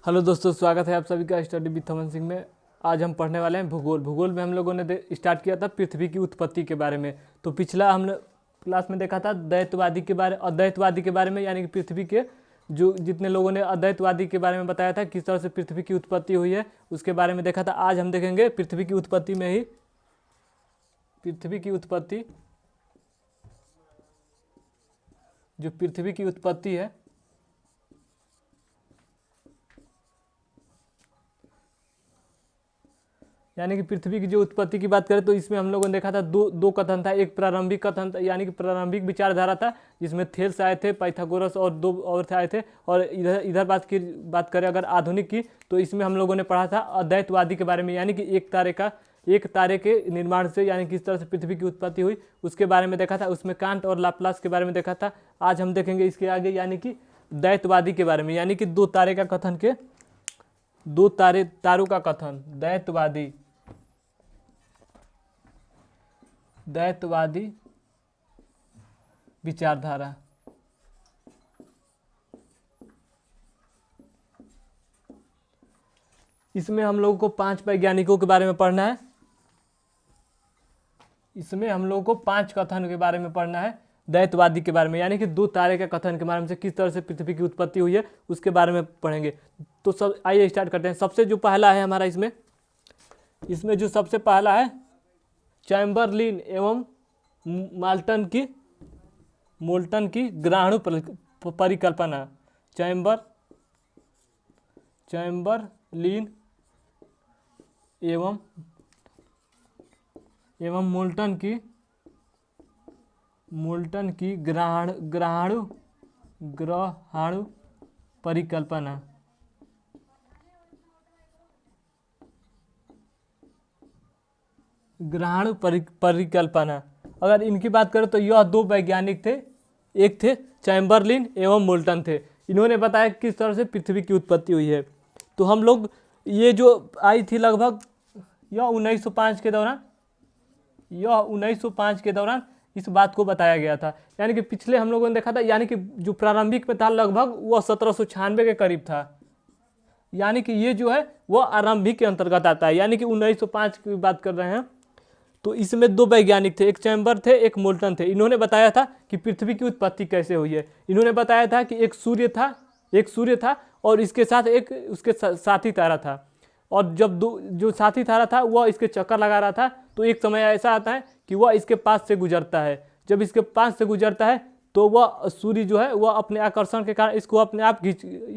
Hello दोस्तों, स्वागत है आप सभी का स्टडी विद थमन सिंह में। आज हम पढ़ने वाले हैं भूगोल। भूगोल में हम लोगों ने स्टार्ट किया था पृथ्वी की उत्पत्ति के बारे में। तो पिछला हमने क्लास में देखा था द्वैतवादी के बारे अद्वैतवादी के बारे में, यानी कि पृथ्वी के जो जितने लोगों ने अद्वैतवादी के बारे में बताया था किस तरह से पृथ्वी की उत्पत्ति हुई है, उसके बारे में देखा था। आज हम देखेंगे पृथ्वी की उत्पत्ति में ही जो पृथ्वी की उत्पत्ति है, यानी कि पृथ्वी की जो उत्पत्ति की बात करें तो इसमें हम लोगों ने देखा था दो कथन था। एक प्रारंभिक कथन था, यानी कि प्रारंभिक विचारधारा था, जिसमें थेल्स आए थे, पाइथागोरस और दो और आए थे। और इधर बात करें अगर आधुनिक की, तो इसमें हम लोगों ने पढ़ा था अद्वैतवादी के बारे में, यानी कि एक तारे के निर्माण से, यानी किस तरह से पृथ्वी की उत्पत्ति हुई उसके बारे में देखा था। उसमें कांट और लाप्लास के बारे में देखा था। आज हम देखेंगे इसके आगे, यानी कि द्वैतवादी के बारे में, यानी कि दो तारों का कथन, द्वैतवादी विचारधारा। इसमें हम लोगों को 5 वैज्ञानिकों के बारे में पढ़ना है। इसमें हम लोगों को 5 कथन के बारे में पढ़ना है द्वैतवादी के बारे में, यानी कि दो तारे के कथन के बारे में से किस तरह से पृथ्वी की उत्पत्ति हुई है उसके बारे में पढ़ेंगे। तो सब आइए स्टार्ट करते हैं। सबसे जो पहला है हमारा इसमें जो सबसे पहला है चैम्बरलिन एवं मोल्टन की ग्रहाणु परिकल्पना। चैम्बरलिन एवं मोल्टन की ग्रहाणु परिकल्पना। ग्रहाणु परिकल्पना, अगर इनकी बात करें तो यह दो वैज्ञानिक थे, एक थे चैम्बरलिन एवं मोल्टन थे। इन्होंने बताया किस तरह से पृथ्वी की उत्पत्ति हुई है। तो हम लोग ये जो आई थी लगभग यह 1905 के दौरान इस बात को बताया गया था। यानी कि पिछले हम लोगों ने देखा था, यानी कि जो प्रारंभिक में था लगभग वह 1796 के करीब था, यानी कि ये जो है वह आरंभिक के अंतर्गत आता है, यानी कि 1905 की बात कर रहे हैं। तो इसमें दो वैज्ञानिक थे, एक चैम्बर थे, एक मोल्टन थे। इन्होंने बताया था कि पृथ्वी की उत्पत्ति कैसे हुई है। इन्होंने बताया था कि एक सूर्य था और इसके साथ एक उसके साथी तारा था, और जब जो साथी तारा था वह इसके चक्कर लगा रहा था, तो एक समय ऐसा आता है कि वह इसके पास से गुजरता है। जब इसके पास से गुजरता है तो वह सूर्य जो है वह अपने आकर्षण के कारण इसको अपने आप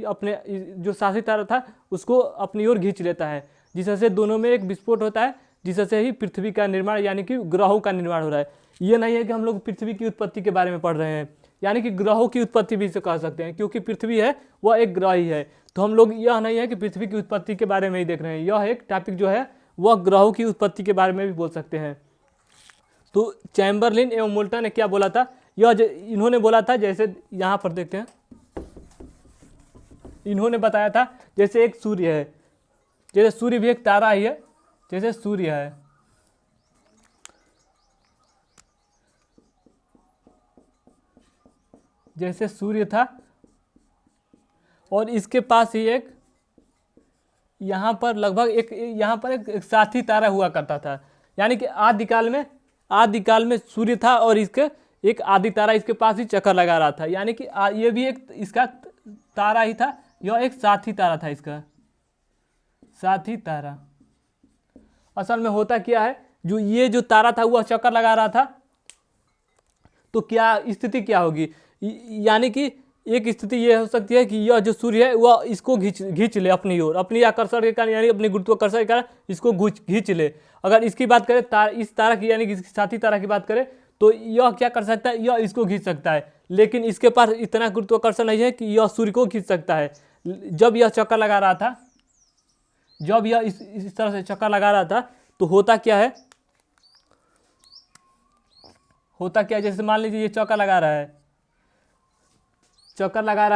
अपने जो साथी तारा था उसको अपनी ओर खींच लेता है, जिससे दोनों में एक विस्फोट होता है, जिससे ही पृथ्वी का निर्माण, यानी कि ग्रहों का निर्माण हो रहा है। ये नहीं है कि हम लोग पृथ्वी की उत्पत्ति के बारे में पढ़ रहे हैं, यानी कि ग्रहों की उत्पत्ति भी इसे कह सकते हैं, क्योंकि पृथ्वी है वह एक ग्रह ही है। तो हम लोग यह नहीं है कि पृथ्वी की उत्पत्ति के बारे में ही देख रहे हैं, यह एक टॉपिक जो है वह ग्रहों की उत्पत्ति के बारे में भी बोल सकते हैं। तो चैम्बरलिन एवं मोल्टन ने क्या बोला था, इन्होंने बोला था, जैसे यहाँ पर देखते हैं, इन्होंने बताया था जैसे एक सूर्य है, जैसे सूर्य भी एक तारा ही है, जैसे सूर्य है, जैसे सूर्य था और इसके पास ही एक यहाँ पर लगभग एक साथी तारा हुआ करता था, यानी कि आदिकाल में सूर्य था और इसके एक आदि तारा इसके पास ही चक्कर लगा रहा था, यानी कि ये भी एक इसका तारा ही था, यह एक साथी तारा था, इसका साथी तारा। असल में होता क्या है, ये जो तारा था वह चक्कर लगा रहा था, तो क्या स्थिति क्या होगी, यानी कि एक स्थिति यह हो सकती है कि यह जो सूर्य है वह इसको खींच ले अपनी ओर, अपनी आकर्षण के कारण, यानी अपनी गुरुत्वाकर्षण के कारण इसको खींच ले। अगर इसकी बात करें इस तारा की, यानी कि साथी तारा की बात करें, तो यह क्या कर सकता है, यह इसको खींच सकता है, लेकिन इसके पास इतना गुरुत्वाकर्षण नहीं है कि यह सूर्य को खींच सकता है। जब यह चक्कर लगा रहा था, जब यह इस तरह से चक्कर लगा रहा था, तो होता क्या है, जैसे मान लीजिए ये चक्कर लगा रहा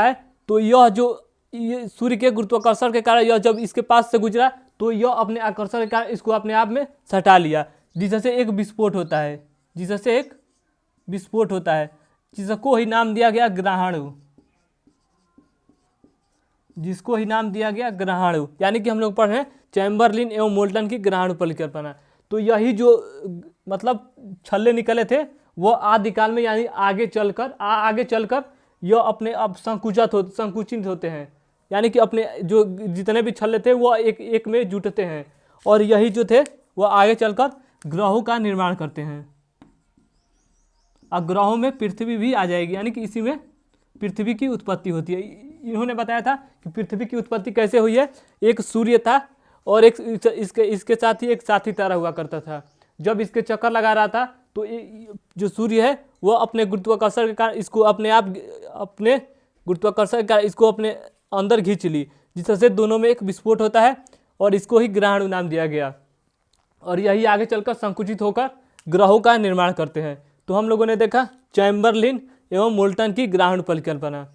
है, तो ये सूर्य के गुरुत्वाकर्षण के कारण यह जब इसके पास से गुजरा, तो यह अपने आकर्षण के कारण इसको अपने आप में सटा लिया, जिससे एक विस्फोट होता है, जिसको ही नाम दिया गया ग्रहाणु। जिसको ही नाम दिया गया ग्रहाणु, यानी कि हम लोग पढ़ रहे हैं चैम्बरलिन एवं मोल्टन की ग्रहाणु परिकल्पना। तो यही जो मतलब छल्ले निकले थे वो आदिकाल में यानी आगे चलकर यह अपने अब संकुचित होते हैं, यानी कि अपने जो जितने भी छल्ले थे वो एक एक में जुटते हैं, और यही जो थे वो आगे चलकर ग्रहों का निर्माण करते हैं। अब ग्रहों में पृथ्वी भी आ जाएगी, यानी कि इसी में पृथ्वी की उत्पत्ति होती है। इन्होंने बताया था कि पृथ्वी की उत्पत्ति कैसे हुई है। एक सूर्य था और एक इसके साथ ही एक साथी तारा हुआ करता था। जब इसके चक्कर लगा रहा था तो जो सूर्य है वो अपने गुरुत्वाकर्षण के कारण इसको अपने गुरुत्वाकर्षण के कारण इसको अपने अंदर खींच ली, जिससे दोनों में एक विस्फोट होता है और इसको ही ग्रहाणु नाम दिया गया। और यही आगे चलकर संकुचित होकर ग्रहों का निर्माण करते हैं। तो हम लोगों ने देखा चैम्बरलिन एवं मोल्टन की ग्रहाणु परिकल्पना,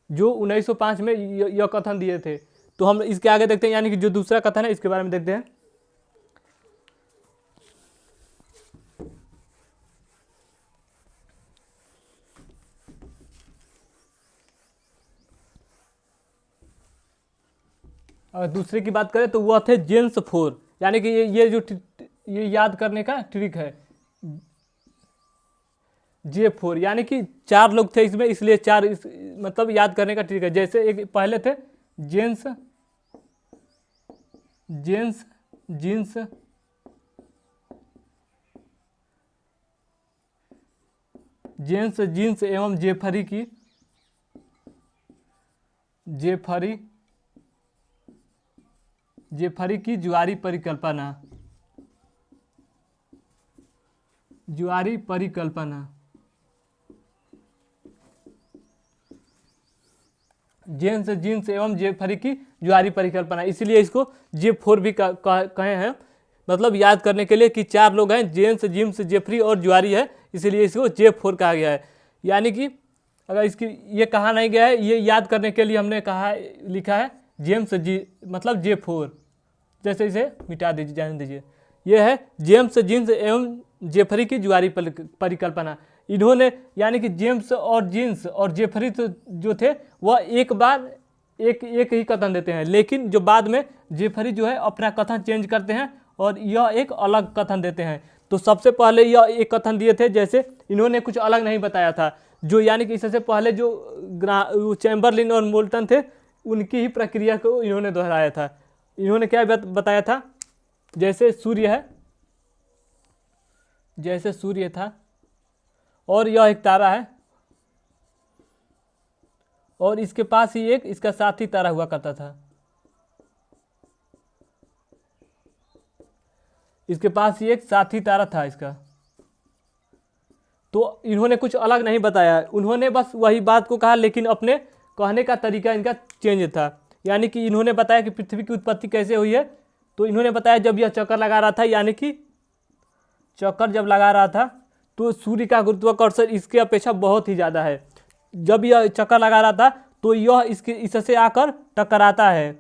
जो 1905 में यह कथन दिए थे। तो हम इसके आगे देखते हैं, यानी कि जो दूसरा कथन है इसके बारे में देखते हैं। अगर दूसरे की बात करें तो वह थे जेम्स फोर, यानी कि ये याद करने का ट्रिक है J4, यानी कि 4 लोग थे इसमें, इसलिए 4 मतलब याद करने का ट्रिक है। जैसे एक पहले थे जेम्स जीन्स एवं जेफरी की ज्वारी परिकल्पना। जीन्स एवं जेफरी की ज्वारी परिकल्पना, इसलिए इसको J4 भी कहे हैं, मतलब याद करने के लिए कि 4 लोग हैं, जीन्स जेफरी और ज्वारी है, इसलिए इसको J4 कहा गया है। यानी कि अगर इसकी ये कहा नहीं गया है, ये याद करने के लिए हमने लिखा है मतलब J4, जैसे इसे मिटा दीजिए, जाने दीजिए। यह है जीन्स एवं जेफरी की ज्वारी परिकल्पना। इन्होंने यानी कि जेम्स और जीन्स और जेफरी तो जो थे वह एक ही कथन देते हैं, लेकिन जो बाद में जेफरी जो है अपना कथन चेंज करते हैं और यह एक अलग कथन देते हैं। तो सबसे पहले यह एक कथन दिए थे, जैसे इन्होंने कुछ अलग नहीं बताया था, जो यानी कि इससे पहले जो चैम्बरलिन और मोल्टन थे उनकी ही प्रक्रिया को इन्होंने दोहराया था। इन्होंने क्या बताया था, जैसे सूर्य था और यह एक तारा है और इसके पास ही एक इसका साथी तारा हुआ करता था। इसके पास ही एक साथी तारा था इसका। तो इन्होंने कुछ अलग नहीं बताया, उन्होंने बस वही बात को कहा, लेकिन अपने कहने का तरीका इनका चेंज था। यानी कि इन्होंने बताया कि पृथ्वी की उत्पत्ति कैसे हुई है, तो इन्होंने बताया जब यह चक्कर लगा रहा था, यानी कि चक्कर जब लगा रहा था तो सूर्य का गुरुत्वाकर्षण इसके अपेक्षा बहुत ही ज़्यादा है। जब यह चक्कर लगा रहा था तो यह इससे आकर टकराता है।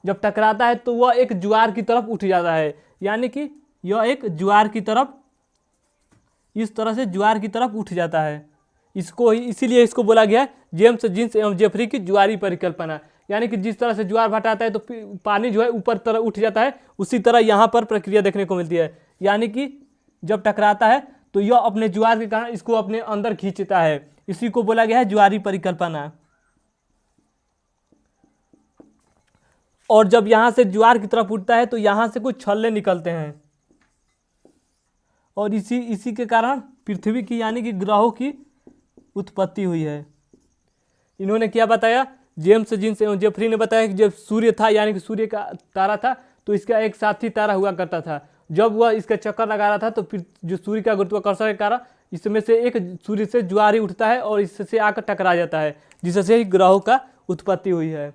जब टकराता है तो वह एक ज्वार की तरफ उठ जाता है, यानी कि यह एक ज्वार की तरफ, इस तरह से ज्वार की तरफ उठ जाता है। इसीलिए इसको बोला गया है जेम्स जीन्स एवं जेफरी की ज्वारी परिकल्पना। यानी कि जिस तरह से ज्वार भटाता है तो पानी जो है ऊपर तरफ उठ जाता है, उसी तरह यहाँ पर प्रक्रिया देखने को मिलती है। यानी कि जब टकराता है तो यह अपने ज्वार के कारण इसको अपने अंदर खींचता है, इसी को बोला गया है ज्वारी परिकल्पना। और जब यहाँ से ज्वार की तरफ उठता है तो यहाँ से कुछ छल्ले निकलते हैं और इसी के कारण पृथ्वी की यानी कि ग्रहों की उत्पत्ति हुई है। इन्होंने क्या बताया, जेम्स जीन्स एवं जेफरी ने बताया कि जब सूर्य था, यानी कि सूर्य का तारा था, तो इसका एक साथी तारा हुआ करता था। जब वह इसका चक्कर लगा रहा था तो फिर जो सूर्य का गुरुत्वाकर्षण के कारण इसमें से एक सूर्य से ज्वारी उठता है और इससे आकर टकरा जाता है, जिससे ग्रहों का उत्पत्ति हुई है।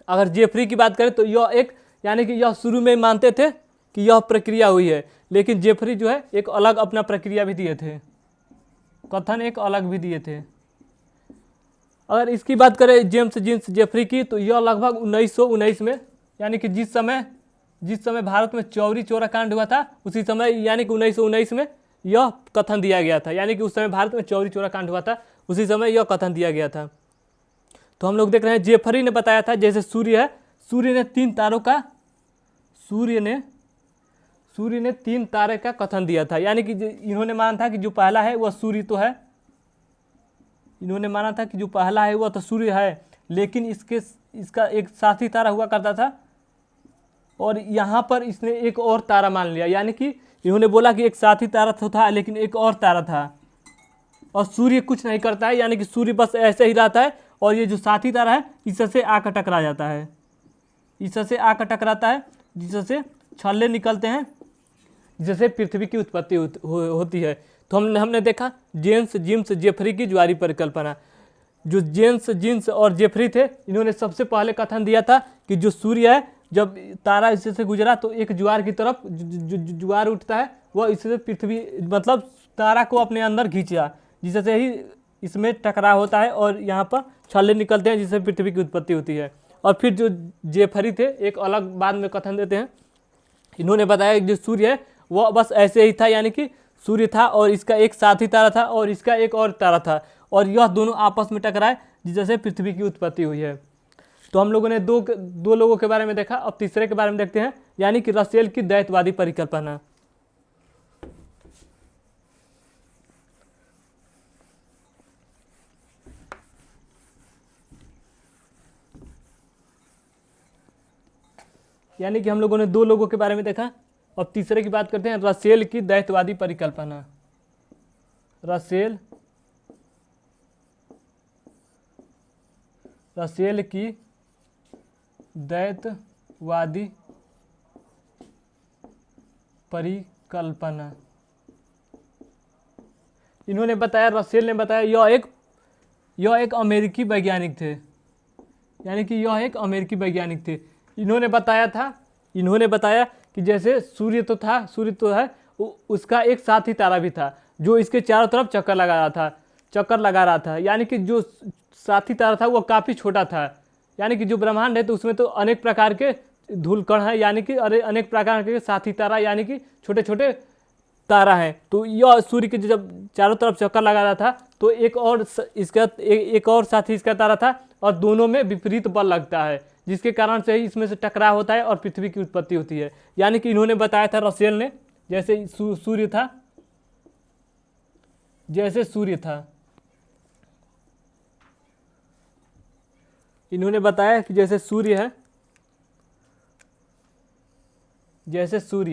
अगर जेफरी की बात करें तो यह यानी कि यह शुरू में मानते थे कि यह प्रक्रिया हुई है, लेकिन जेफरी जो है एक अलग अपना प्रक्रिया भी दिए थे, कथन एक अलग भी दिए थे। अगर इसकी बात करें जेम्स जीन्स जेफरी की, तो यह लगभग 1919 में, यानी कि जिस समय भारत में चौरी चौरा कांड हुआ था उसी समय, यानी कि 1919 में यह कथन दिया गया था। यानी कि उस समय भारत में चौरी चौरा कांड हुआ था, उसी समय यह कथन दिया गया था। तो हम लोग देख रहे हैं जेफरी ने बताया था जैसे सूर्य है, सूर्य ने तीन तारे का कथन दिया था। यानी कि इन्होंने माना था कि जो पहला है वह सूर्य तो है, इन्होंने माना था कि जो पहला है वह तो सूर्य है, लेकिन इसका एक साथी तारा हुआ करता था, और यहाँ पर इसने एक और तारा मान लिया। यानी कि इन्होंने बोला कि एक साथी तारा तो था लेकिन एक और तारा था, और सूर्य कुछ नहीं करता है, यानी कि सूर्य बस ऐसे ही रहता है, और ये जो साथी तारा है इससे आकर टकरा जाता है, इससे आकर टकराता है, जिससे छल्ले निकलते हैं, जिससे पृथ्वी की उत्पत्ति होती है। तो हमने देखा जेम्स जीम्स जेफरी की ज्वारीय परिकल्पना। जो जेम्स जीम्स और जेफरी थे, इन्होंने सबसे पहले कथन दिया था कि जो सूर्य है जब तारा इससे से गुजरा तो एक ज्वार की तरफ ज्वार उठता है, वह इससे पृथ्वी मतलब तारा को अपने अंदर खींचा, जिससे ही इसमें टकराव होता है और यहाँ पर छल्ले निकलते हैं, जिससे पृथ्वी की उत्पत्ति होती है। और फिर जो जेफरी थे एक अलग बाद में कथन देते हैं, इन्होंने बताया कि जो सूर्य है वह बस ऐसे ही था, यानी कि सूर्य था और इसका एक साथी तारा था और इसका एक और तारा था, और यह दोनों आपस में टकराए जिससे पृथ्वी की उत्पत्ति हुई है। तो हम लोगों ने दो लोगों के बारे में देखा, अब तीसरे के बारे में देखते हैं, यानी कि रसेल की द्वैतवादी परिकल्पना। यानी कि हम लोगों ने दो लोगों के बारे में देखा, अब तीसरे की बात करते हैं, रसेल की द्वैतवादी परिकल्पना। रसेल की द्वैतवादी परिकल्पना। इन्होंने बताया, रसेल ने बताया यह एक अमेरिकी वैज्ञानिक थे, यानी कि यह एक अमेरिकी वैज्ञानिक थे। इन्होंने बताया कि जैसे सूर्य तो है, उसका एक साथी तारा भी था जो इसके चारों तरफ चक्कर लगा रहा था। यानी कि जो साथी तारा था वो काफ़ी छोटा था, यानी कि जो ब्रह्मांड है तो उसमें तो अनेक प्रकार के धूलकण हैं, यानी कि अनेक प्रकार के साथी तारा, यानी कि छोटे छोटे तारा हैं। तो यह सूर्य के जब चारों तरफ चक्कर लगा रहा था तो एक और साथी इसका तारा था, और दोनों में विपरीत बल लगता है, जिसके कारण से ही इसमें से टकराव होता है और पृथ्वी की उत्पत्ति होती है। यानी कि इन्होंने बताया था, रसेल ने, जैसे सूर्य था, इन्होंने बताया कि जैसे सूर्य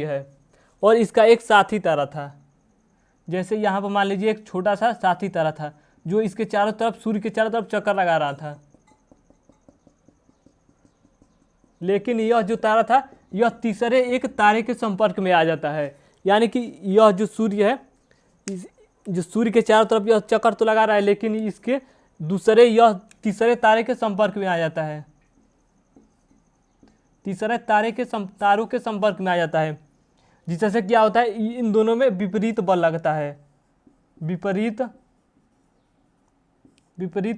है और इसका एक साथी तारा था। जैसे यहाँ पर मान लीजिए एक छोटा सा साथी तारा था जो इसके चारों तरफ, सूर्य के चारों तरफ चक्कर लगा रहा था, लेकिन यह जो तारा था यह तीसरे एक तारे के संपर्क में आ जाता है। यानी कि यह जो सूर्य है, जो सूर्य के चारों तरफ यह चक्कर तो लगा रहा है, लेकिन इसके यह तीसरे तारे के संपर्क में आ जाता है, तारों के संपर्क में आ जाता है, जिससे क्या होता है, इन दोनों में विपरीत बल लगता है, विपरीत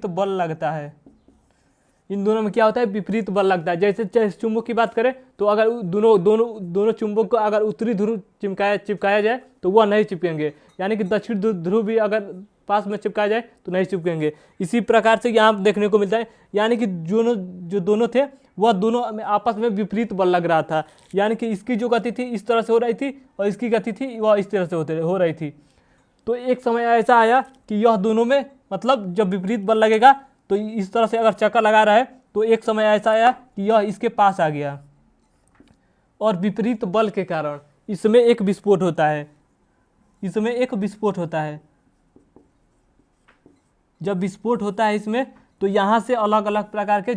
बल लगता है। इन दोनों में क्या होता है, विपरीत बल लगता है। जैसे चुंबक की बात करें तो अगर दोनों चुंबक को अगर उत्तरी ध्रुव चिपकाया जाए तो वह नहीं चिपकेंगे, यानी कि दक्षिण ध्रुव भी अगर पास में चिपकाया जाए तो नहीं चिपकेंगे। इसी प्रकार से यहाँ देखने को मिलता है, यानी कि जो दोनों थे वह दोनों में आपस में विपरीत बल लग रहा था। यानी कि इसकी जो गति थी इस तरह से हो रही थी और इसकी गति थी वह इस तरह से हो रही थी। तो एक समय ऐसा आया कि यह दोनों में मतलब जब विपरीत बल लगेगा तो इस तरह से अगर चक्कर लगा रहा है तो एक समय ऐसा आया कि यह इसके पास आ गया, और विपरीत बल के कारण इसमें एक विस्फोट होता है। जब विस्फोट होता है इसमें तो यहाँ से अलग अलग प्रकार के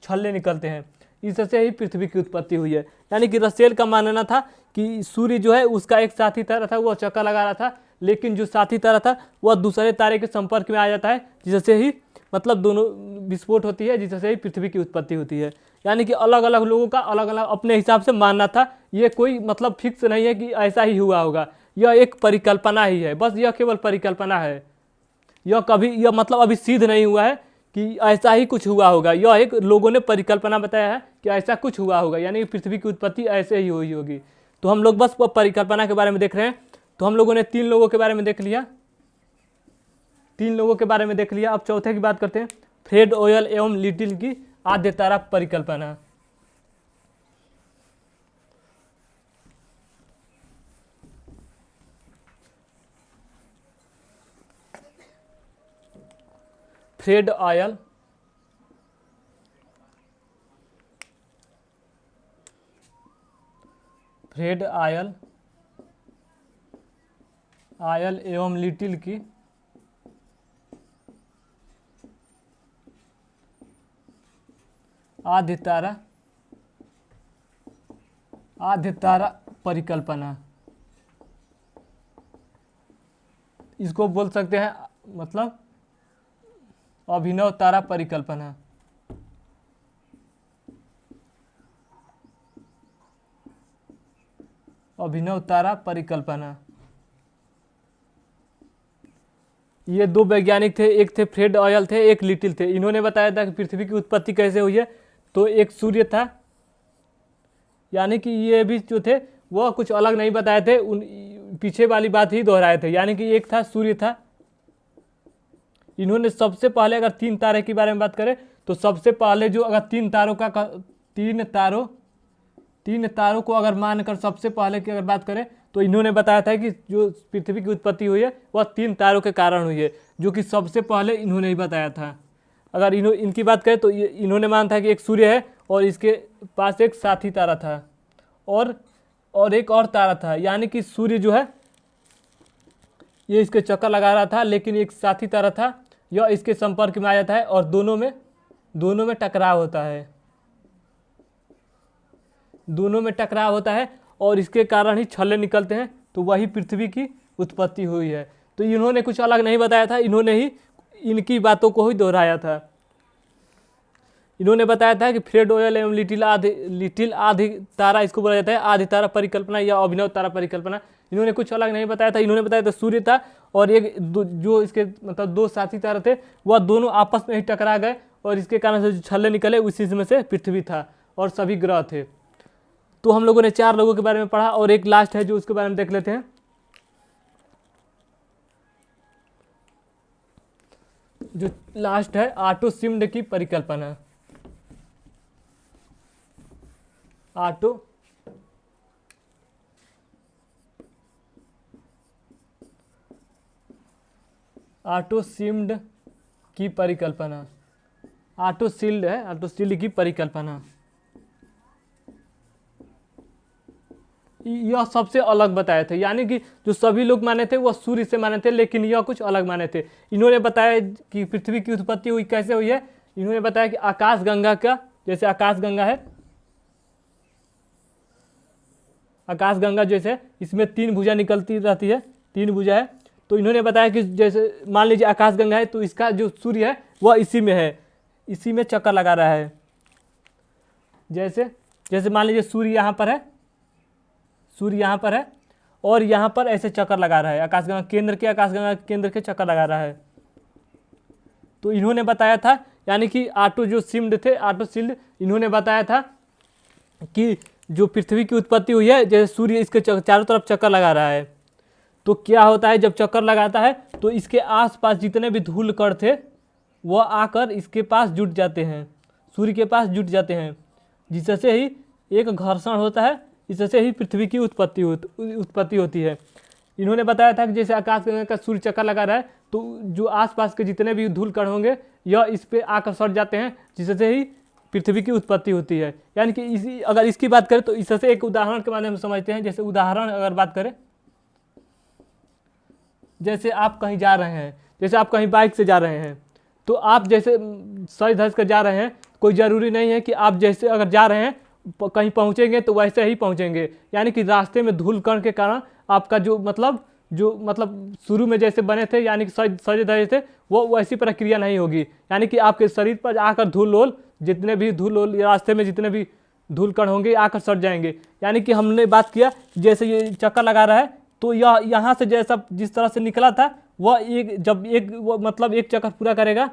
छल्ले निकलते हैं, इससे ही पृथ्वी की उत्पत्ति हुई है। यानी कि रसेल का मानना था कि सूर्य जो है उसका एक साथी तारा था, वह चक्कर लगा रहा था, लेकिन जो साथी तारा था वह दूसरे तारे के संपर्क में आ जाता है, जिससे ही दोनों विस्फोट होती है, जिससे ही पृथ्वी की उत्पत्ति होती है। यानी कि अलग अलग लोगों का अलग अलग अपने हिसाब से मानना था, ये कोई फिक्स नहीं है कि ऐसा ही हुआ होगा, यह एक परिकल्पना ही है, बस यह केवल परिकल्पना है। यह अभी सिद्ध नहीं हुआ है कि ऐसा ही कुछ हुआ होगा, यह एक लोगों ने परिकल्पना बताया है कि ऐसा कुछ हुआ होगा, यानी कि पृथ्वी की उत्पत्ति ऐसे ही हुई होगी। तो हम लोग बस परिकल्पना के बारे में देख रहे हैं। तो हम लोगों ने 3 लोगों के बारे में देख लिया, अब चौथे की बात करते हैं। फ्रेड ओयल एवं लिटिल की आद्य तारा परिकल्पना। फ्रेड ऑयल आयल एवं लिटिल की आद्य तारा परिकल्पना। इसको बोल सकते हैं मतलब अभिनव तारा परिकल्पना। अभिनव तारा परिकल्पना। ये दो वैज्ञानिक थे, एक थे फ्रेड ऑयल थे, एक लिटिल थे। इन्होंने बताया था कि पृथ्वी की उत्पत्ति कैसे हुई है। तो एक सूर्य था, यानी कि ये भी जो थे वह कुछ अलग नहीं बताए थे, उन पीछे वाली बात ही दोहराए थे। यानी कि एक था सूर्य था। इन्होंने सबसे पहले अगर 3 तारे के बारे में बात करें तो सबसे पहले जो अगर 3 तारों को अगर मानकर सबसे पहले की अगर बात करें तो इन्होंने बताया था कि जो पृथ्वी की उत्पत्ति हुई है वह 3 तारों के कारण हुई है, जो कि सबसे पहले इन्होंने ही बताया था। अगर इनकी बात करें तो इन्होंने माना था कि एक सूर्य है और इसके पास एक साथी तारा था और एक और तारा था। यानी कि सूर्य जो है ये इसके चक्कर लगा रहा था, लेकिन एक साथी तारा था यह इसके संपर्क में आ जाता है और दोनों में टकराव होता है। दोनों में टकराव होता है और इसके कारण ही छल्ले निकलते हैं, तो वही पृथ्वी की उत्पत्ति हुई है। तो इन्होंने कुछ अलग नहीं बताया था, इन्होंने ही इनकी बातों को ही दोहराया था। इन्होंने बताया था कि फ्रेड ओयल एवं लिटिल आदि तारा, इसको बोला जाता है आदि तारा परिकल्पना या अभिनव तारा परिकल्पना। इन्होंने कुछ अलग नहीं बताया था। इन्होंने बताया था सूर्य था और एक जो इसके मतलब 2 साथी तारे थे वह दोनों आपस में ही टकरा गए और इसके कारण से जो छल्ले निकले उसी में से पृथ्वी था और सभी ग्रह थे। तो हम लोगों ने 4 लोगों के बारे में पढ़ा और एक लास्ट है जो उसके बारे में देख लेते हैं। जो लास्ट है ऑटो शिम्ड की परिकल्पना। ऑटो शिम्ड की परिकल्पना। ऑटो शिल्ड की परिकल्पना यह सबसे अलग बताए थे। यानी कि जो सभी लोग माने थे वह सूर्य से माने थे, लेकिन यह कुछ अलग माने थे। इन्होंने बताया कि पृथ्वी की उत्पत्ति हुई कैसे हुई है। इन्होंने बताया कि आकाशगंगा का, जैसे आकाशगंगा है, आकाशगंगा जैसे इसमें 3 भुजा निकलती रहती है, 3 भुजा है। तो इन्होंने बताया कि जैसे मान लीजिए आकाशगंगा है तो इसका जो सूर्य है वह इसी में है, इसी में चक्कर लगा रहा है। जैसे मान लीजिए सूर्य यहाँ पर है, सूर्य यहाँ पर है और यहाँ पर ऐसे चक्कर लगा रहा है, आकाशगंगा केंद्र के चक्कर लगा रहा है। तो इन्होंने बताया था, यानी कि ऑटो शिल्ड इन्होंने बताया था कि जो पृथ्वी की उत्पत्ति हुई है, जैसे सूर्य इसके चारों तरफ चक्कर लगा रहा है, तो क्या होता है जब चक्कर लगाता है तो इसके आसपास जितने भी धूल कण थे वह आकर इसके पास जुट जाते हैं, सूर्य के पास जुट जाते हैं, जिससे ही एक घर्षण होता है, इससे ही पृथ्वी की उत्पत्ति होती है। इन्होंने बताया था कि जैसे आकाशगंगा का सूर्य चक्कर लगा रहा है तो जो आसपास के जितने भी धूल कण होंगे यह इस पे आकर सट जाते हैं, जिससे ही पृथ्वी की उत्पत्ति होती है। यानी कि अगर इसकी बात करें तो इससे एक उदाहरण के माध्यम से समझते हैं। जैसे उदाहरण अगर बात करें, जैसे आप कहीं जा रहे हैं, जैसे आप कहीं बाइक से जा रहे हैं, तो आप जैसे सज धज कर जा रहे हैं, कोई ज़रूरी नहीं है कि आप जैसे अगर जा रहे हैं कहीं पहुंचेंगे तो वैसे ही पहुंचेंगे। यानी कि रास्ते में धूल कण के कारण आपका जो मतलब शुरू में जैसे बने थे, यानी कि सजे धजे थे, वो वैसी प्रक्रिया नहीं होगी। यानी कि आपके शरीर पर आकर जितने भी रास्ते में जितने भी धूल कण होंगे आकर सट जाएंगे। यानी कि हमने बात किया जैसे ये चक्कर लगा रहा है तो यह यहाँ से जैसा जिस तरह से निकला था वह एक चक्कर पूरा करेगा,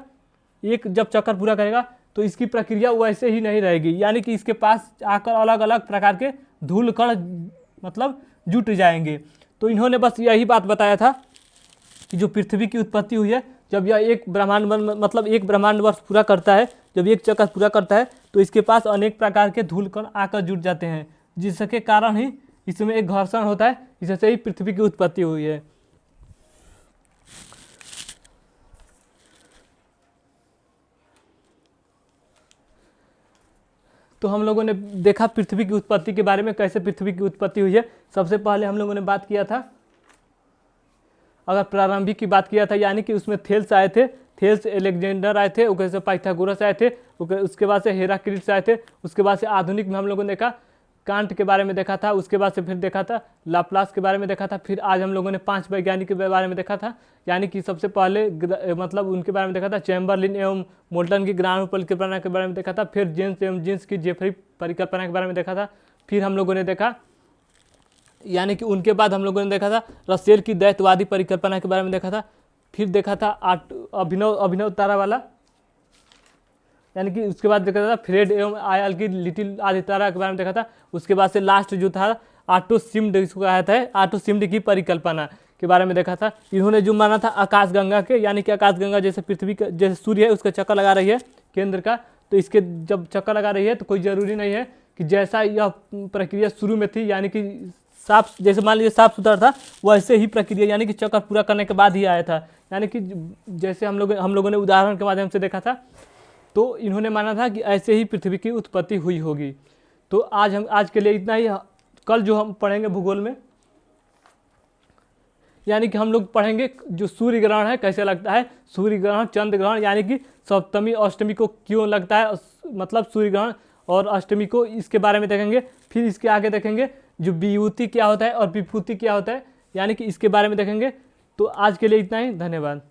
जब चक्कर पूरा करेगा तो इसकी प्रक्रिया वैसे ही नहीं रहेगी। यानी कि इसके पास आकर अलग अलग प्रकार के धूल कण मतलब जुट जाएंगे। तो इन्होंने बस यही बात बताया था कि जो पृथ्वी की उत्पत्ति हुई है जब यह एक ब्रह्मांड मतलब एक ब्रह्मांड वर्ष पूरा करता है, जब एक चक्कर पूरा करता है तो इसके पास अनेक प्रकार के धूल कण आकर जुड़ जाते हैं, जिसके कारण ही इसमें एक घर्षण होता है, इससे ही पृथ्वी की उत्पत्ति हुई है। तो हम लोगों ने देखा पृथ्वी की उत्पत्ति के बारे में, कैसे पृथ्वी की उत्पत्ति हुई है। सबसे पहले हम लोगों ने बात किया था, अगर प्रारंभिक की बात किया था, यानी कि उसमें थेल्स आए थे, थेल्स एलेक्जेंडर आए थे, उसके से पाइथागोरस आए थे, उसके बाद से हेराक्लिटस आए थे, उसके बाद से आधुनिक में हम लोगों ने देखा कांट के बारे में देखा था, उसके बाद से फिर देखा था लाप्लास के बारे में देखा था, फिर आज हम लोगों ने 5 वैज्ञानिक के बारे में देखा था, यानी कि सबसे पहले मतलब उनके बारे में देखा था, चैम्बरलिन एवं मोल्टन की ग्राउंड परिकल्पना के बारे में देखा था, फिर जेम्स एवं जीन्स की जेफरी परिकल्पना के बारे में देखा था, फिर हम लोगों ने देखा, यानी कि उनके बाद हम लोगों ने देखा था रसेल की द्वैतवादी परिकल्पना के बारे में देखा था, फिर देखा था अभिनव तारा वाला, यानी कि उसके बाद देखा था फ्रेड एवं आयल की लिटिल आदि तारा के बारे में देखा था, उसके बाद से लास्ट जो था ऑटो शिम्ड, इसको कहा था ऑटो शिम्ड की परिकल्पना के बारे में देखा था। इन्होंने जो माना था आकाशगंगा के, यानी कि आकाशगंगा जैसे पृथ्वी का जैसे सूर्य है उसका चक्कर लगा रही है केंद्र का, तो इसके जब चक्कर लगा रही है तो कोई ज़रूरी नहीं है कि जैसा यह प्रक्रिया शुरू में थी, यानी कि साफ जैसे मान लीजिए साफ सुथरा था, वैसे ही प्रक्रिया यानी कि चक्कर पूरा करने के बाद ही आया था, यानी कि जैसे हम लोगों ने उदाहरण के माध्यम से देखा था, तो इन्होंने माना था कि ऐसे ही पृथ्वी की उत्पत्ति हुई होगी। तो आज के लिए इतना ही। कल जो हम पढ़ेंगे भूगोल में, यानी कि हम लोग पढ़ेंगे जो सूर्य ग्रहण है कैसे लगता है, सूर्य ग्रहण चंद्र ग्रहण, यानी कि सप्तमी अष्टमी को क्यों लगता है, मतलब सूर्य ग्रहण और अष्टमी को, इसके बारे में देखेंगे। फिर इसके आगे देखेंगे जो विभूति क्या होता है और विभूति क्या होता है, यानी कि इसके बारे में देखेंगे। तो आज के लिए इतना ही, धन्यवाद।